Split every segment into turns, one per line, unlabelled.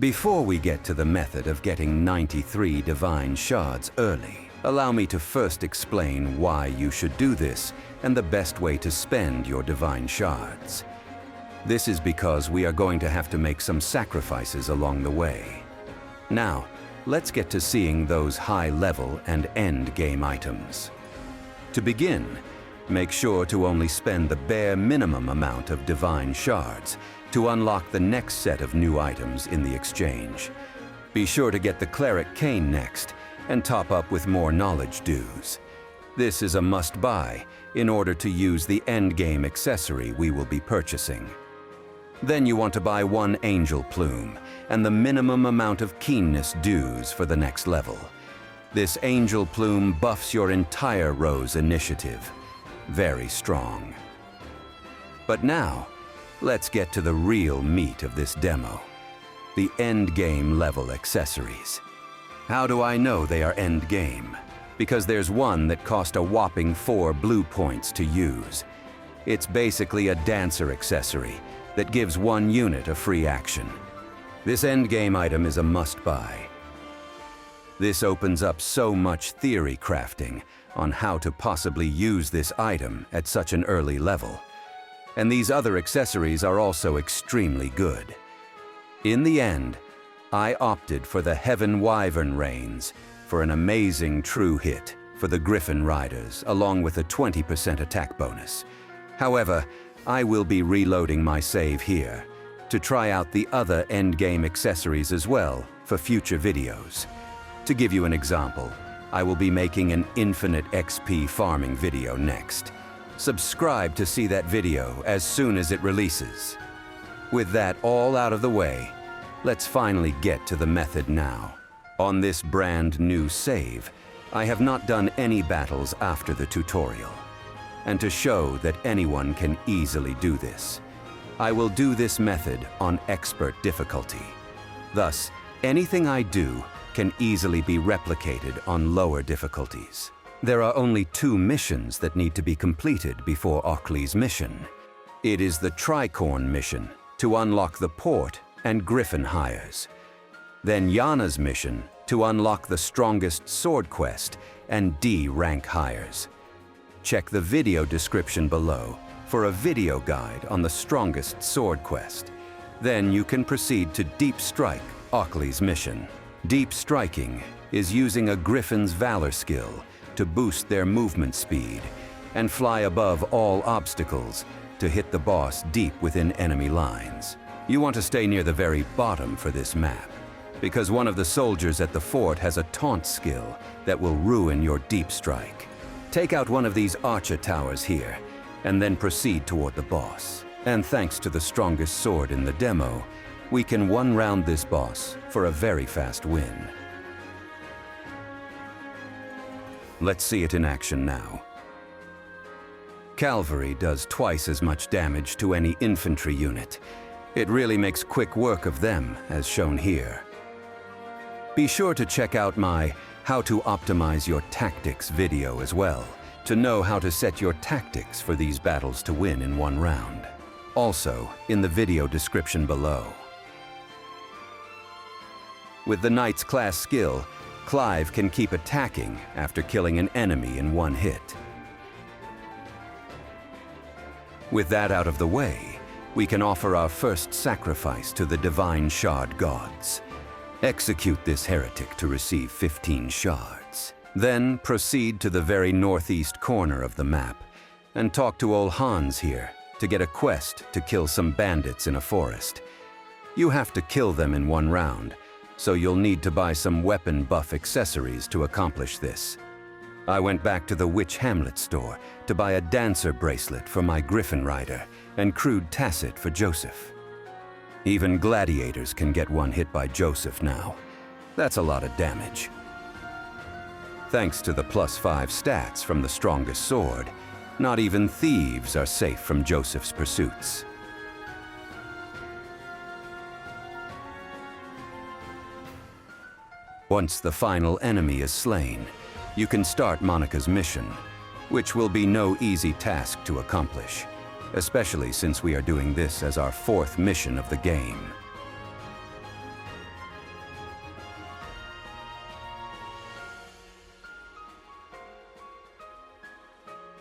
Before we get to the method of getting 93 divine shards early, allow me to first explain why you should do this and the best way to spend your divine shards. This is because we are going to have to make some sacrifices along the way. Now, let's get to seeing those high-level and end-game items. To begin, make sure to only spend the bare minimum amount of divine shards to unlock the next set of new items in the exchange. Be sure to get the cleric cane next and top up with more knowledge dues. This is a must-buy in order to use the endgame accessory we will be purchasing. Then you want to buy 1 angel plume and the minimum amount of keenness dues for the next level. This angel plume buffs your entire row's initiative. Very strong. But now, let's get to the real meat of this demo. The endgame level accessories. How do I know they are endgame? Because there's one that cost a whopping 4 blue points to use. It's basically a dancer accessory that gives 1 unit a free action. This endgame item is a must-buy. This opens up so much theory crafting on how to possibly use this item at such an early level. And these other accessories are also extremely good. In the end, I opted for the Heaven Wyvern Reins for an amazing true hit for the Griffin Riders, along with a 20% attack bonus. However, I will be reloading my save here to try out the other endgame accessories as well for future videos. To give you an example, I will be making an infinite XP farming video next. Subscribe to see that video as soon as it releases. With that all out of the way, let's finally get to the method now. On this brand new save, I have not done any battles after the tutorial. And to show that anyone can easily do this, I will do this method on expert difficulty. Thus, anything I do can easily be replicated on lower difficulties. There are only 2 missions that need to be completed before Ockley's mission. It is the Tricorn mission to unlock the port and Griffin hires. Then Yana's mission to unlock the strongest sword quest and D rank hires. Check the video description below for a video guide on the strongest sword quest. Then you can proceed to Deep Strike, Ockley's mission. Deep striking is using a Griffin's Valor skill to boost their movement speed and fly above all obstacles to hit the boss deep within enemy lines. You want to stay near the very bottom for this map, because one of the soldiers at the fort has a taunt skill that will ruin your deep strike. Take out one of these archer towers here, and then proceed toward the boss. And thanks to the strongest sword in the demo, we can one-round this boss for a very fast win. Let's see it in action now. Cavalry does twice as much damage to any infantry unit. It really makes quick work of them, as shown here. Be sure to check out my How to Optimize Your Tactics video as well, to know how to set your tactics for these battles to win in 1 round. Also, in the video description below. With the Knight's class skill, Clive can keep attacking after killing an enemy in 1 hit. With that out of the way, we can offer our first sacrifice to the Divine Shard Gods. Execute this heretic to receive 15 shards. Then proceed to the very northeast corner of the map and talk to old Hans here to get a quest to kill some bandits in a forest. You have to kill them in 1 round, so you'll need to buy some weapon buff accessories to accomplish this. I went back to the Witch Hamlet store to buy a dancer bracelet for my Griffin Rider and crude tacit for Joseph. Even gladiators can get 1 hit by Joseph now. That's a lot of damage. Thanks to the +5 stats from the strongest sword, not even thieves are safe from Joseph's pursuits. Once the final enemy is slain, you can start Monica's mission, which will be no easy task to accomplish, especially since we are doing this as our 4th mission of the game.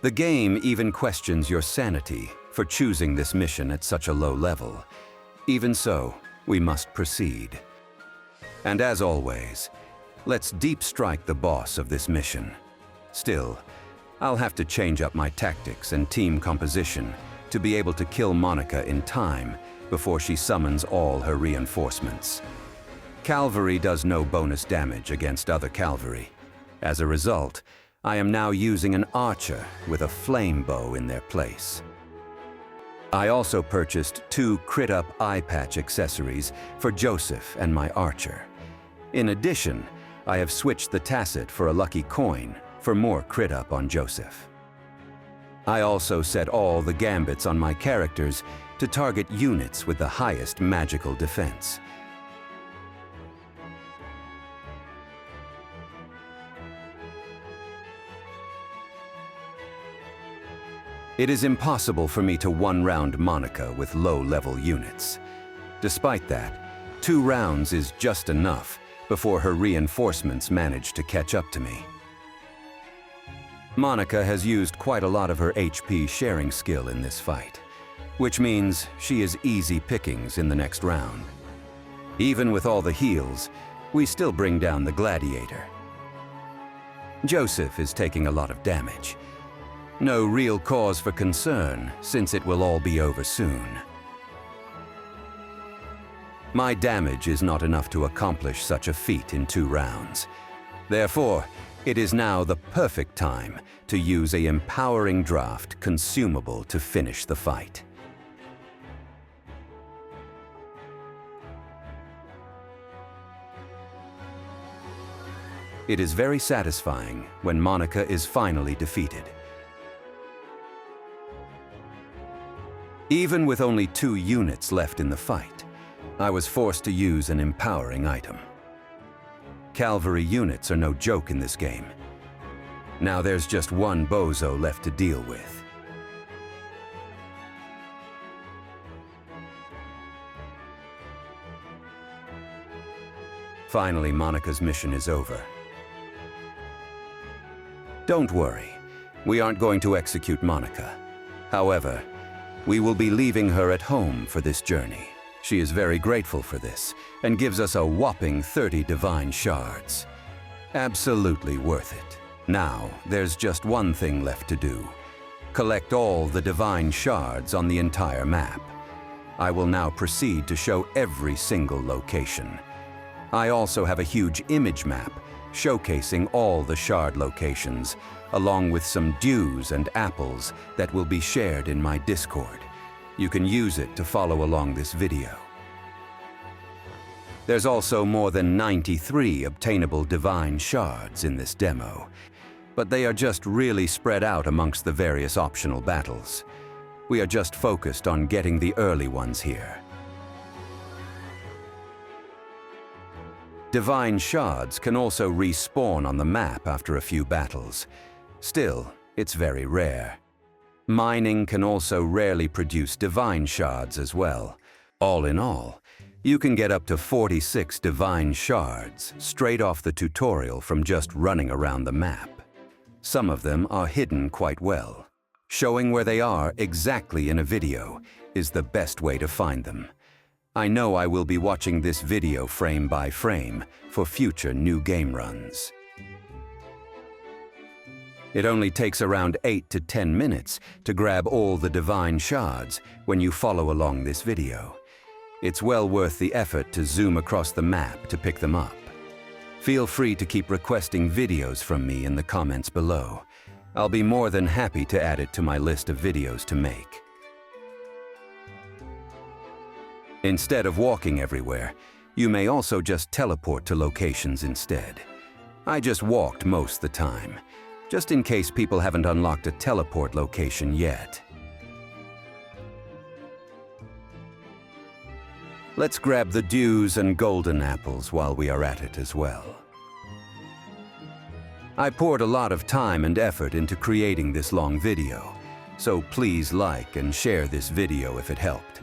The game even questions your sanity for choosing this mission at such a low level. Even so, we must proceed. And as always, let's deep strike the boss of this mission. Still, I'll have to change up my tactics and team composition to be able to kill Monica in time before she summons all her reinforcements. Cavalry does no bonus damage against other cavalry. As a result, I am now using an archer with a flame bow in their place. I also purchased 2 crit-up eye patch accessories for Joseph and my archer. In addition, I have switched the tacit for a lucky coin for more crit-up on Joseph. I also set all the gambits on my characters to target units with the highest magical defense. It is impossible for me to one-round Monica with low-level units. Despite that, 2 rounds is just enough before her reinforcements manage to catch up to me. Monica has used quite a lot of her HP sharing skill in this fight, which means she is easy pickings in the next round. Even with all the heals, we still bring down the gladiator. Joseph is taking a lot of damage. No real cause for concern, since it will all be over soon. My damage is not enough to accomplish such a feat in 2 rounds. Therefore, it is now the perfect time to use an empowering draft consumable to finish the fight. It is very satisfying when Monica is finally defeated. Even with only 2 units left in the fight, I was forced to use an empowering item. Cavalry units are no joke in this game. Now there's just one bozo left to deal with. Finally, Monica's mission is over. Don't worry, we aren't going to execute Monica. However, we will be leaving her at home for this journey. She is very grateful for this and gives us a whopping 30 divine shards. Absolutely worth it. Now, there's just one thing left to do. Collect all the divine shards on the entire map. I will now proceed to show every single location. I also have a huge image map showcasing all the shard locations, along with some dews and apples that will be shared in my Discord. You can use it to follow along this video. There's also more than 93 obtainable divine shards in this demo, but they are just really spread out amongst the various optional battles. We are just focused on getting the early ones here. Divine shards can also respawn on the map after a few battles. Still, it's very rare. Mining can also rarely produce divine shards as well. All in all, you can get up to 46 divine shards straight off the tutorial from just running around the map. Some of them are hidden quite well. Showing where they are exactly in a video is the best way to find them. I know I will be watching this video frame by frame for future new game runs. It only takes around 8 to 10 minutes to grab all the divine shards when you follow along this video. It's well worth the effort to zoom across the map to pick them up. Feel free to keep requesting videos from me in the comments below. I'll be more than happy to add it to my list of videos to make. Instead of walking everywhere, you may also just teleport to locations instead. I just walked most of the time, just in case people haven't unlocked a teleport location yet. Let's grab the dews and golden apples while we are at it as well. I poured a lot of time and effort into creating this long video, so please like and share this video if it helped.